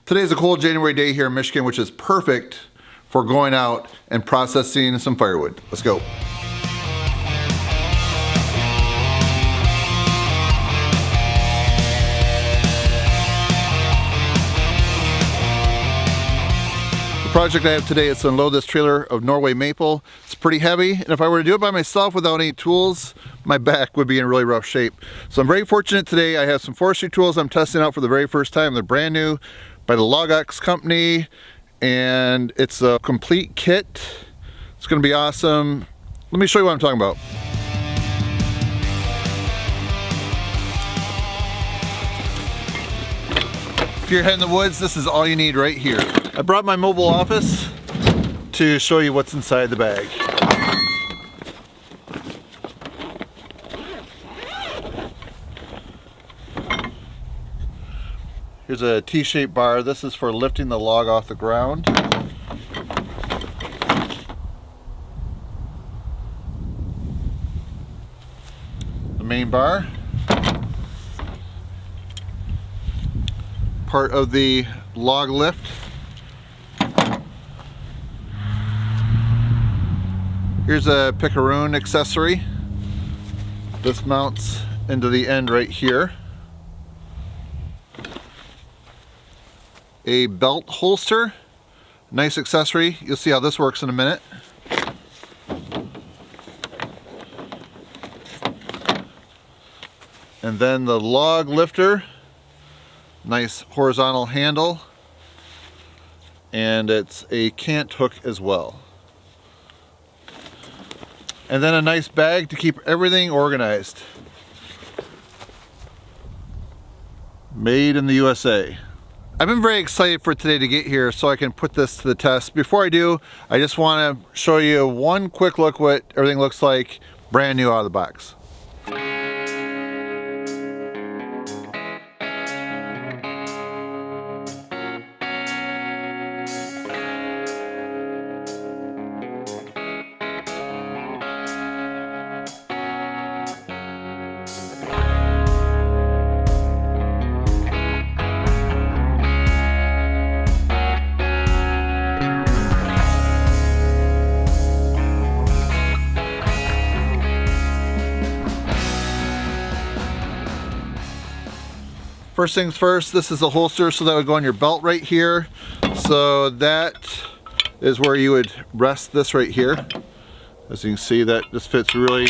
Today's a cold January day here in Michigan, which is perfect for going out and processing some firewood. Let's go. The project I have today is to unload this trailer of Norway maple. It's pretty heavy, and if I were to do it by myself without any tools, my back would be in really rough shape. So I'm very fortunate today. I have some forestry tools I'm testing out for the very first time. They're brand new by the LogOX company, and it's a complete kit. It's going to be awesome. Let me show you what I'm talking about. If you're heading in the woods, this is all you need right here. I brought my mobile office to show you what's inside the bag. Here's a T-shaped bar. This is for lifting the log off the ground. The main bar. Part of the log lift. Here's a PICKAROON accessory. This mounts into the end right here. A belt holster, nice accessory. You'll see how this works in a minute. And then the log lifter, nice horizontal handle, and it's a CANTHOOK as well. And then a nice bag to keep everything organized. Made in the USA. I've been very excited for today to get here so I can put this to the test. Before I do, I just want to show you one quick look what everything looks like brand new out of the box. First things first, this is a holster, so that would go on your belt right here. So that is where you would rest this right here. As you can see, that this fits really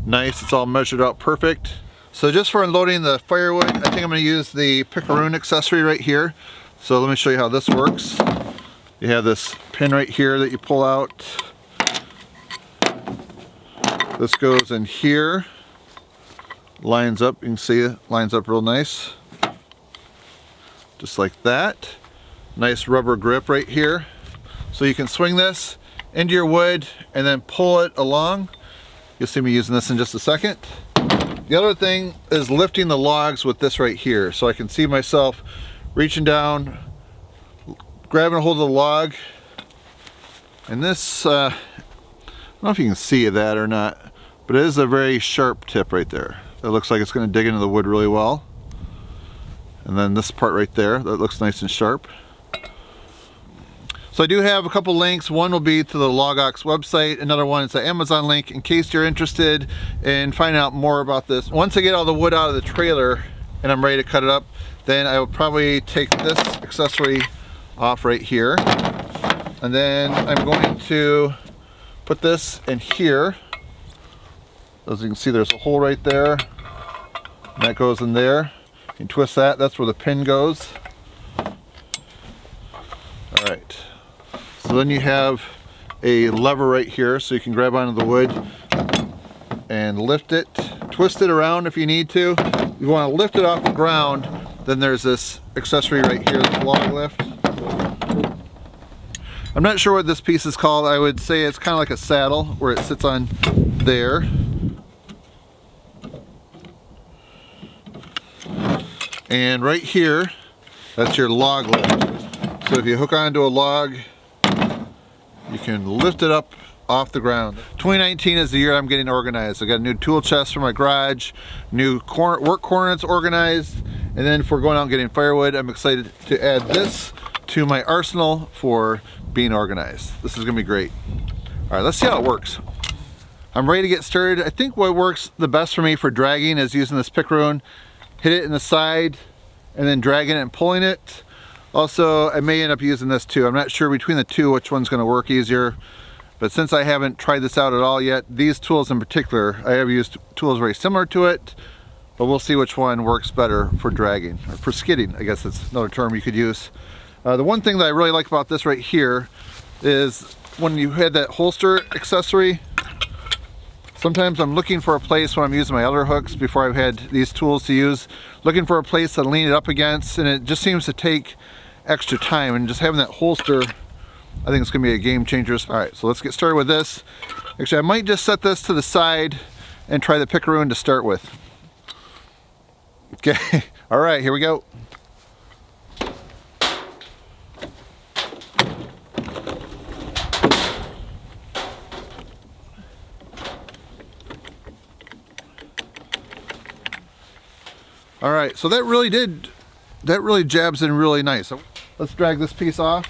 nice. It's all measured out perfect. So just for unloading the firewood, I think I'm going to use the PICKAROON accessory right here. So let me show you how this works. You have this pin right here that you pull out. This goes in here. Lines up, you can see it lines up real nice. Just like that. Nice rubber grip right here. So you can swing this into your wood and then pull it along. You'll see me using this in just a second. The other thing is lifting the logs with this right here. So I can see myself reaching down, grabbing a hold of the log. And this, I don't know if you can see that or not, but it is a very sharp tip right there. It looks like it's going to dig into the wood really well. And then this part right there, that looks nice and sharp. So I do have a couple links. One will be to the LogOX website. Another one is an Amazon link in case you're interested in finding out more about this. Once I get all the wood out of the trailer and I'm ready to cut it up, then I will probably take this accessory off right here. And then I'm going to put this in here. As you can see, there's a hole right there. And that goes in there. You can twist that, that's where the pin goes. Alright, so then you have a lever right here so you can grab onto the wood and lift it, twist it around if you need to. You want to lift it off the ground, then there's this accessory right here, this log lift. I'm not sure what this piece is called. I would say it's kind of like a saddle where it sits on there. And right here, that's your log lift. So if you hook onto a log, you can lift it up off the ground. 2019 is the year I'm getting organized. I got a new tool chest for my garage, new work corners organized, And then for going out and getting firewood, I'm excited to add this to my arsenal for being organized. This is gonna be great. All right, let's see how it works. I'm ready to get started. I think what works the best for me for dragging is using this PICKAROON, hit it in the side, and then dragging it and pulling it. Also, I may end up using this too. I'm not sure between the two which one's gonna work easier, but since I haven't tried this out at all yet, these tools in particular, I have used tools very similar to it, but we'll see which one works better for dragging, or for skidding, I guess that's another term you could use. The one thing that I really like about this right here is when you had that holster accessory, sometimes I'm looking for a place when I'm using my other hooks before I've had these tools to use, looking for a place to lean it up against, and it just seems to take extra time, and just having that holster, I think it's gonna be a game changer. All right, so let's get started with this. Actually, I might just set this to the side and try the PICKAROON to start with. Okay, all right, here we go. All right, so that really jabs in really nice. So let's drag this piece off.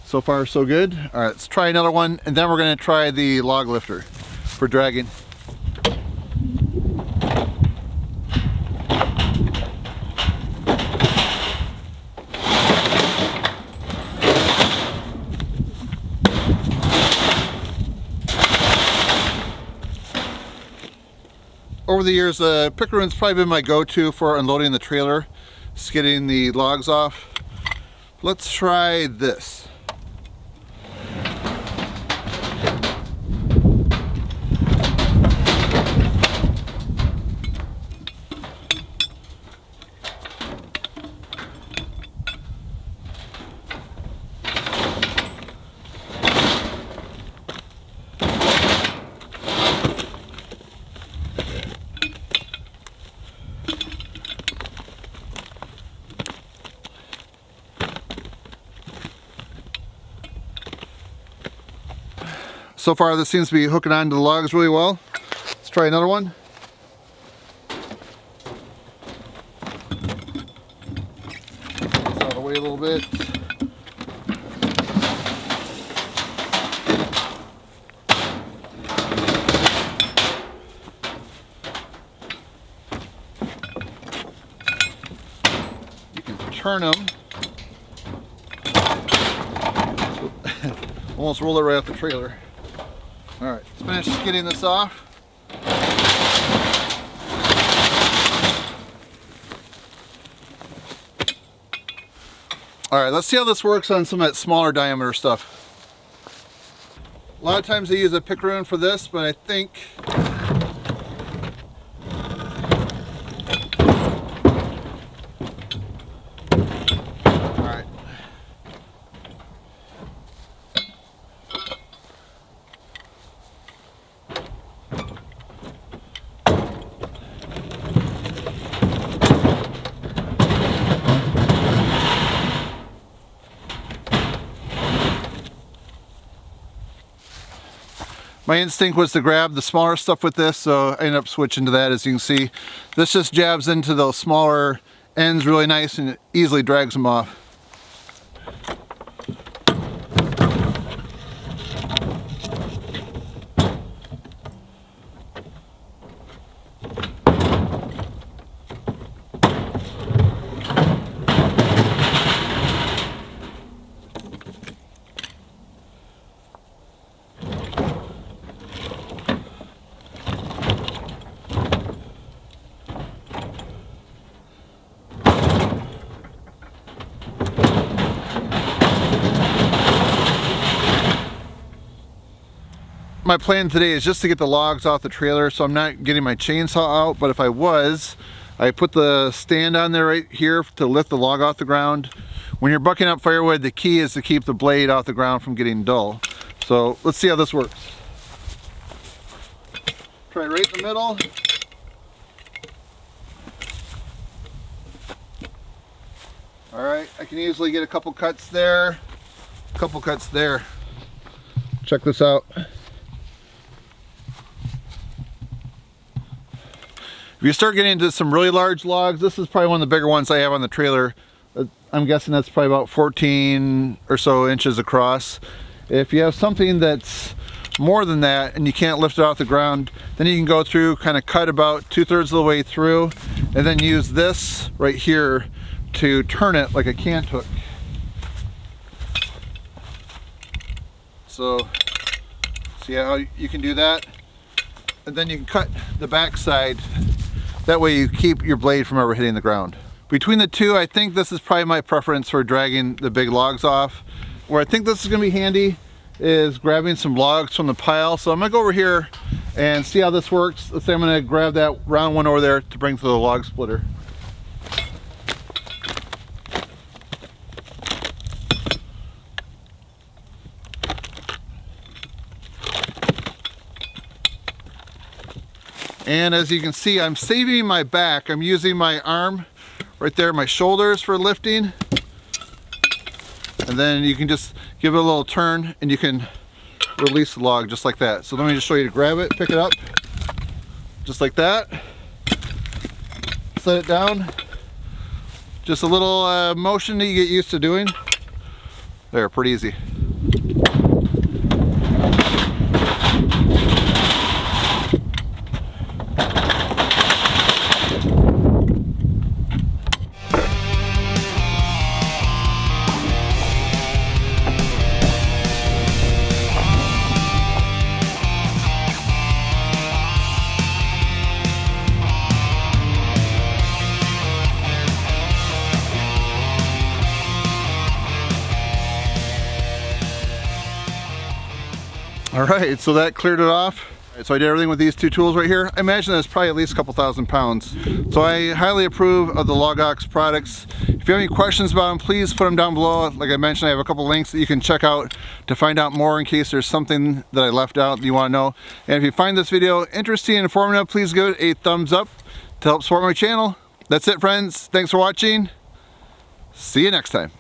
So far so good. All right, let's try another one, and then we're going to try the log lifter for dragging. Over the years, PICKAROON's probably been my go-to for unloading the trailer, skidding the logs off. Let's try this. So far this seems to be hooking onto the logs really well. Let's try another one. This out of the way a little bit. You can turn them. Almost roll it right off the trailer. All right, let's finish getting this off. All right, let's see how this works on some of that smaller diameter stuff. A lot of times I use a PICKAROON for this, but I think my instinct was to grab the smaller stuff with this, so I ended up switching to that. As you can see, this just jabs into those smaller ends really nice and it easily drags them off. My plan today is just to get the logs off the trailer, so I'm not getting my chainsaw out, but if I was, I put the stand on there right here to lift the log off the ground. When you're bucking up firewood, the key is to keep the blade off the ground from getting dull. So let's see how this works. Try right in the middle. All right, I can easily get a couple cuts there, a couple cuts there. Check this out. If you start getting into some really large logs, this is probably one of the bigger ones I have on the trailer. I'm guessing that's probably about 14 or so inches across. If you have something that's more than that and you can't lift it off the ground, then you can go through, kind of cut about 2/3 of the way through, and then use this right here to turn it like a CANTHOOK. So see how you can do that? And then you can cut the back side. That way you keep your blade from ever hitting the ground. Between the two, I think this is probably my preference for dragging the big logs off. Where I think this is gonna be handy is grabbing some logs from the pile. So I'm gonna go over here and see how this works. Let's say I'm gonna grab that round one over there to bring to the log splitter. And as you can see, I'm saving my back. I'm using my arm right there, my shoulders for lifting. And then you can just give it a little turn and you can release the log just like that. So let me just show you to grab it, pick it up, just like that. Set it down. Just a little motion that you get used to doing. There, pretty easy. All right, so that cleared it off. So I did everything with these two tools right here. I imagine that's probably at least a couple thousand pounds. So I highly approve of the LogOX products. If you have any questions about them, please put them down below. Like I mentioned, I have a couple links that you can check out to find out more in case there's something that I left out that you want to know. And if you find this video interesting and informative, please give it a thumbs up to help support my channel. That's it, friends. Thanks for watching. See you next time.